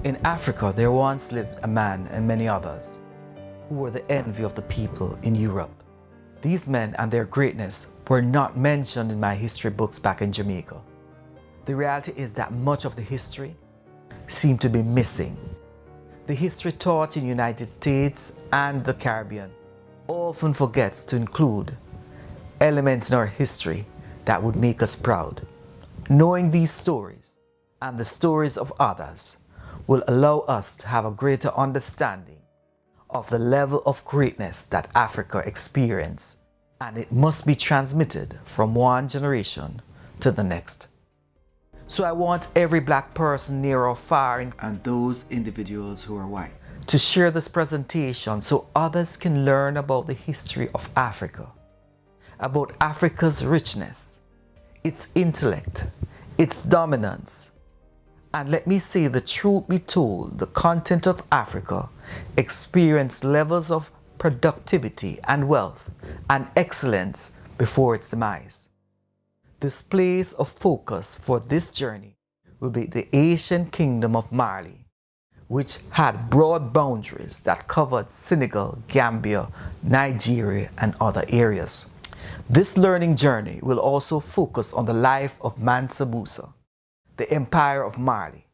In Africa, there once lived a man and many others who were the envy of the people in Europe. These men and their greatness were not mentioned in my history books back in Jamaica. The reality is that much of the history seemed to be missing. The history taught in the United States and the Caribbean often forgets to include elements in our history that would make us proud. Knowing these stories and the stories of others will allow us to have a greater understanding of the level of greatness that Africa experienced, and it must be transmitted from one generation to the next. So I want every black person near or far, and those individuals who are white, to share this presentation so others can learn about the history of Africa, about Africa's richness, its intellect, its dominance. And let me say, the truth be told, the content of Africa experienced levels of productivity and wealth and excellence before its demise. This place of focus for this journey will be the ancient kingdom of Mali, which had broad boundaries that covered Senegal, Gambia, Nigeria, and other areas. This learning journey will also focus on the life of Mansa Musa, the Empire of Mali.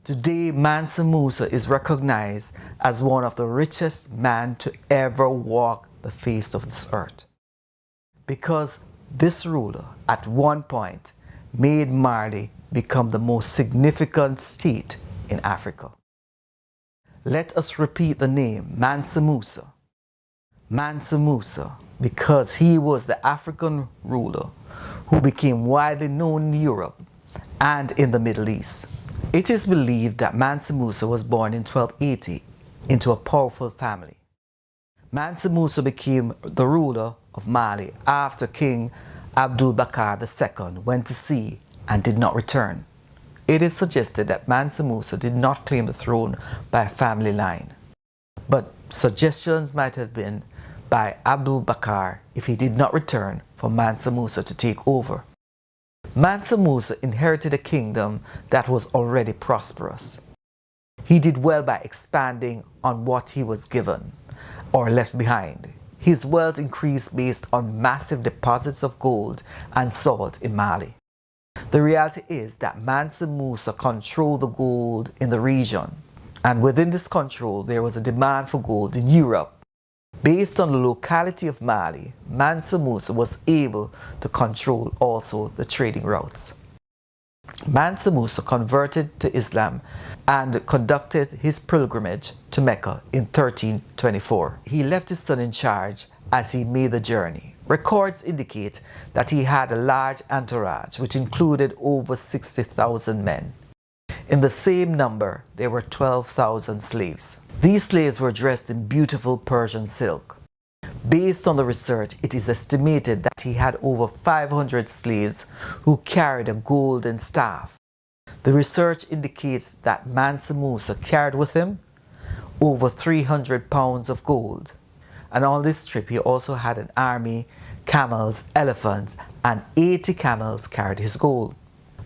Today, Mansa Musa is recognized as one of the richest men to ever walk the face of this earth, because this ruler at one point made Mali become the most significant state in Africa. Let us repeat the name Mansa Musa. Mansa Musa, because he was the African ruler who became widely known in Europe and in the Middle East. It is believed that Mansa Musa was born in 1280 into a powerful family. Mansa Musa became the ruler of Mali after King Abdul Bakar II went to sea and did not return. It is suggested that Mansa Musa did not claim the throne by a family line, but suggestions might have been by Abdul Bakar if he did not return for Mansa Musa to take over. Mansa Musa inherited a kingdom that was already prosperous. He did well by expanding on what he was given or left behind. His wealth increased based on massive deposits of gold and salt in Mali. The reality is that Mansa Musa controlled the gold in the region, and within this control there was a demand for gold in Europe. Based on the locality of Mali, Mansa Musa was able to control also the trading routes. Mansa Musa converted to Islam and conducted his pilgrimage to Mecca in 1324. He left his son in charge as he made the journey. Records indicate that he had a large entourage which included over 60,000 men. In the same number, there were 12,000 slaves. These slaves were dressed in beautiful Persian silk. Based on the research, it is estimated that he had over 500 slaves who carried a golden staff. The research indicates that Mansa Musa carried with him over 300 pounds of gold. And on this trip, he also had an army, camels, elephants, and 80 camels carried his gold.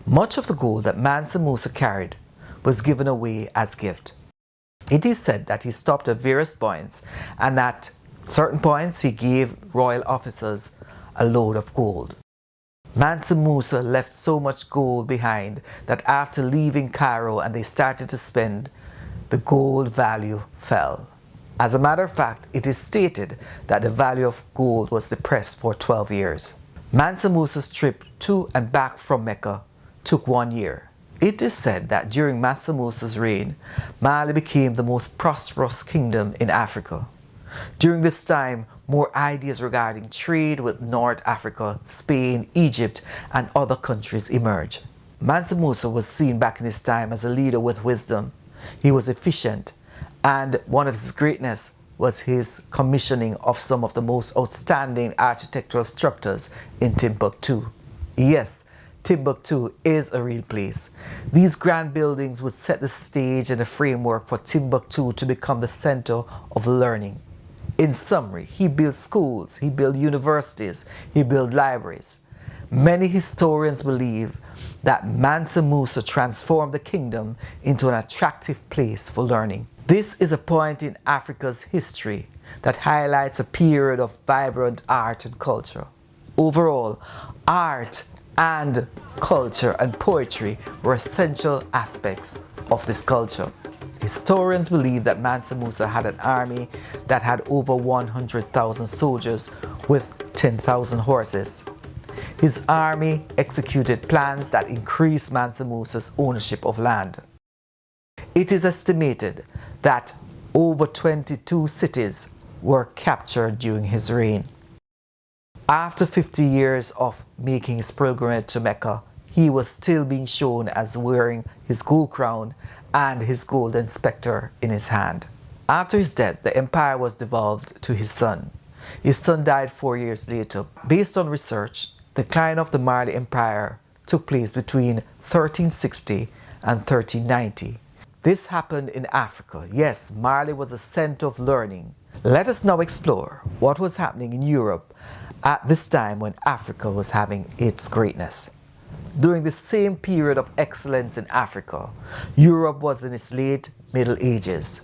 Much of the gold that Mansa Musa carried was given away as gift. It is said that he stopped at various points, and at certain points he gave royal officers a load of gold. Mansa Musa left so much gold behind that after leaving Cairo and they started to spend, the gold value fell. As a matter of fact, it is stated that the value of gold was depressed for 12 years. Mansa Musa's trip to and back from Mecca took 1 year. It is said that during Mansa Musa's reign, Mali became the most prosperous kingdom in Africa. During this time, more ideas regarding trade with North Africa, Spain, Egypt, and other countries emerged. Mansa Musa was seen back in his time as a leader with wisdom. He was efficient, and one of his greatness was his commissioning of some of the most outstanding architectural structures in Timbuktu. Yes, Timbuktu is a real place. These grand buildings would set the stage and the framework for Timbuktu to become the center of learning. In summary, he built schools, he built universities, he built libraries. Many historians believe that Mansa Musa transformed the kingdom into an attractive place for learning. This is a point in Africa's history that highlights a period of vibrant art and culture. Overall, art and culture and poetry were essential aspects of this culture. Historians believe that Mansa Musa had an army that had over 100,000 soldiers with 10,000 horses. His army executed plans that increased Mansa Musa's ownership of land. It is estimated that over 22 cities were captured during his reign. After 50 years of making his pilgrimage to Mecca, he was still being shown as wearing his gold crown and his golden scepter in his hand. After his death, the empire was devolved to his son. His son died 4 years later. Based on research, the decline of the Mali Empire took place between 1360 and 1390. This happened in Africa. Yes, Mali was a center of learning. Let us now explore what was happening in Europe at this time when Africa was having its greatness. During the same period of excellence in Africa, Europe was in its late Middle Ages.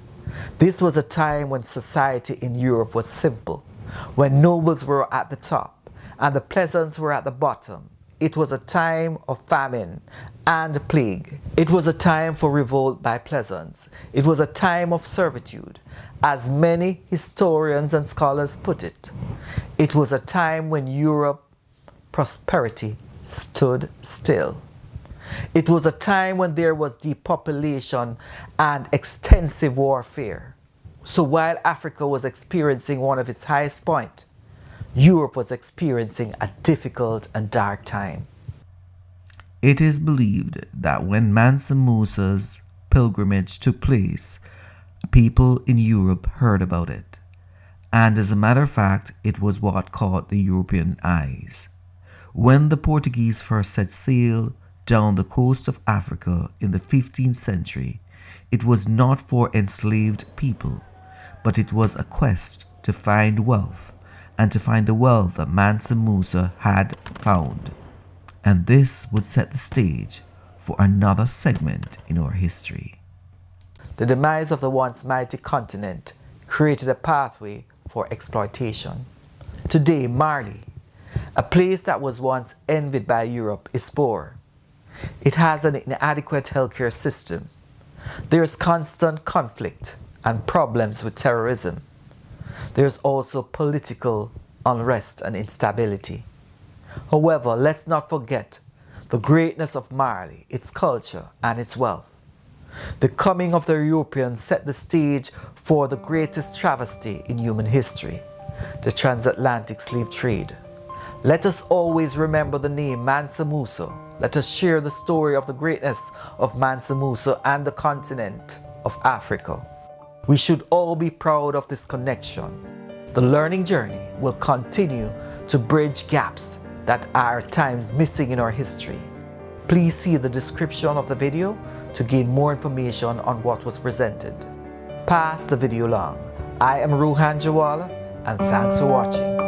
This was a time when society in Europe was simple, when nobles were at the top and the peasants were at the bottom. It was a time of famine and plague. It was a time for revolt by peasants. It was a time of servitude. As many historians and scholars put it, it was a time when Europe's prosperity stood still. It was a time when there was depopulation and extensive warfare. So while Africa was experiencing one of its highest points, Europe was experiencing a difficult and dark time. It is believed that when Mansa Musa's pilgrimage took place, people in Europe heard about it. And as a matter of fact, it was what caught the European eyes. When the Portuguese first set sail down the coast of Africa in the 15th century, it was not for enslaved people, but it was a quest to find wealth, and to find the wealth that Mansa Musa had found. And this would set the stage for another segment in our history. The demise of the once mighty continent created a pathway for exploitation. Today, Mali, a place that was once envied by Europe, is poor. It has an inadequate healthcare system. There is constant conflict and problems with terrorism. There is also political unrest and instability. However, let's not forget the greatness of Mali, its culture and its wealth. The coming of the Europeans set the stage for the greatest travesty in human history, the transatlantic slave trade. Let us always remember the name Mansa Musa. Let us share the story of the greatness of Mansa Musa and the continent of Africa. We should all be proud of this connection. The learning journey will continue to bridge gaps that are at times missing in our history. Please see the description of the video to gain more information on what was presented. Pass the video along. I am Ruhan Jawala, and thanks for watching.